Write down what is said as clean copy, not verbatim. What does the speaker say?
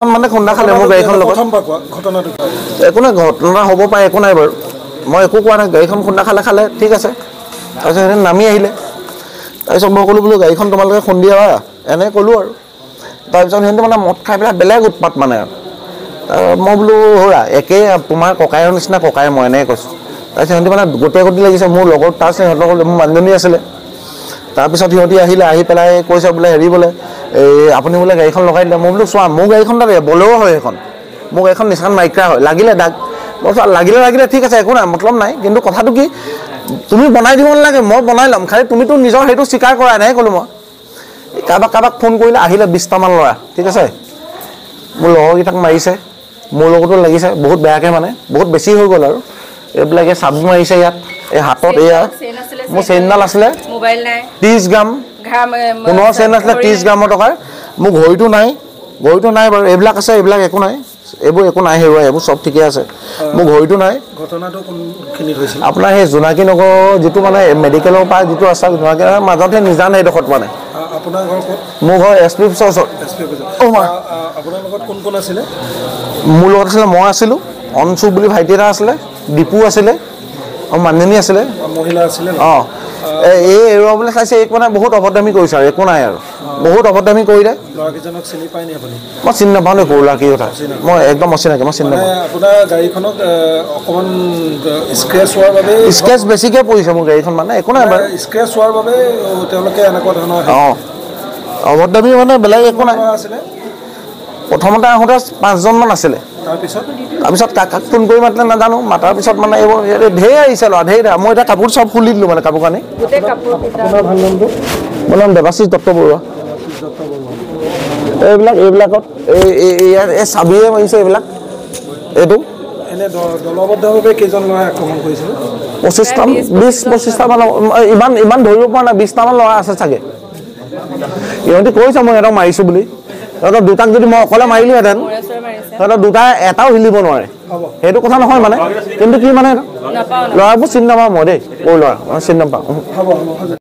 মানে খুন্দা খালে মোৰ গাড়ীখন লগত ঘটনাটো একো নাই ঘটনা হ'ব পাৰে একো নাই বাৰু মই একো কোৱা নাই গাড়ীখন খুন্দা খালে ঠিক আছে তাৰপিছত সিহঁতে নামি আহিলে তাৰপিছত মই ক'লোঁ বোলো গাড়ীখন তোমালোকে খুন্দিয়া এনে ক'লোঁ আৰু তাৰপিছত সিহঁতে মানে মদ খাই পেলাই বেলেগ উৎপাত মানে আৰু মই বোলো হৰা একেই তোমাৰ ককাইৰ নিচিনা ককাই মই এনেকৈ কৈছোঁ তাৰপিছত সিহঁতে মানে গোটেই গতি লাগিছে মোৰ লগত তাৰ সিহঁতৰ মোৰ মানুহজনী আছিলে তাৰপিছত সিহঁতি আহিলে আহি পেলাই কৈছে বোলে হেৰি বোলে এই আপুনি বোলে গাড়ীখন লগাই দিলে মই বোলো চোৱা মোৰ গাড়ীখন তাতে বলেও হয় সেইখন মোৰ গাড়ীখন নিচান মাইক্ৰা হয় লাগিলে দাগ মই লাগিলে ঠিক আছে একো নাই মতলব নাই কিন্তু কথাটো কি তুমি বনাই দিব নালাগে মই বনাই ল'ম খালি তুমিতো নিজৰ সেইটো স্বীকাৰ কৰা নাই ক'লোঁ মই কাৰোবাক ফোন কৰিলে আহিলে 20টামান ল'ৰা ঠিক আছে মোৰ লগৰকেইটাক মাৰিছে মোৰ লগতো লাগিছে বহুত বেয়াকৈ মানে বহুত বেছি হৈ গ'ল আৰু এইবিলাকে চাবু মাৰিছে ইয়াত এই হাতত এয়া মোৰ চেইনডাল আছিলে 30 গ্ৰাম পুনৰ চেইন আছিলে 30 গ্ৰামৰ টকাৰ মোৰ ঘড়ীটো নাই বাৰু এইবিলাক আছে এইবিলাক একো নাই এইবোৰ একো নাই হেৰুৱাই এইবোৰ চব ঠিকে আছে মোৰ ঘড়ীটো নাই ঘটনাটো কোনখিনিত হৈছিল আপোনাৰ সেই জোনাকী নগৰ যিটো মানে মেডিকেলৰ পৰা যিটো আছে জোনাকী নগৰৰ মাজতে নিজান এইডোখৰত মানে আপোনাৰ ঘৰ ক'ত মোৰ ঘৰ SP অফিচৰ ওচৰত আপোনাৰ লগত কোন আছিলে মোৰ লগত আছিলে মই আছিলোঁ অনচু বুলি ভাইটি এটা আছিলে দীপু আছিলে আৰু মানুহজনী আছিলে মহিলা আছিলে অঁ এই এৰুৱাবলৈ চাইছে এক মানে বহুত অভদ্ৰামী কৰিছে আৰু একো নাই আৰু বহুত অভদ্ৰামী কৰিলে ল'ৰাকেইজনক চিনি পাই নি আপুনি মই চিনি নাপাওঁ দেই সৰু ল'ৰা কি কথা মই একদম অচিনাকি মই চিনি নাপাওঁ আপোনাৰ গাড়ীখনক অকণমান স্ক্ৰেচ হোৱাৰ বাবে স্ক্ৰেচ বেছিকৈ পৰিছে মোৰ গাড়ীখন মানে একো নাই বাৰু স্ক্ৰেচ হোৱাৰ বাবে তেওঁলোকে এনেকুৱা ধৰণৰ অঁ অভদ্ৰামী মানে বেলেগ একো নাই আছিলে প্ৰথমতে আহোঁতে 5জনমান আছিলে তাৰপিছত কাক ফোন কৰি মাতিলে নাজানো মাতাৰ পিছত মানে এইবোৰ ঢেৰ আহিছে ল'ৰা ঢেৰ মই এতিয়া কাপোৰ চব খুলি দিলোঁ মানে কাপোৰ কানি আপোনাৰ ভাল নামটো মোৰ নাম দেৱাশীষ দত্ত বৰুৱা এইবিলাকত এই চাবিয়ে মাৰিছে এইবিলাক এইটো এনে দলবদ্ধভাৱে কেইজন ল'ৰাই আক্ৰমণ কৰিছিল 25-25টামান ইমান ধৰিব পৰা নাই 20টামান ল'ৰা আছে চাগে ইহঁতি কৈছে মই সিহঁতক মাৰিছোঁ বুলি সিহঁতৰ দুটাক যদি মই অকলে মাৰিলোহেঁতেন সিহঁতৰ দুটা এটাও হিলিব নোৱাৰে সেইটো কথা নহয় মানে কিন্তু কি মানে ল'ৰাবোৰ চিনি নাপাওঁ মই দেই সৰু ল'ৰা মই চিনি নাপাওঁ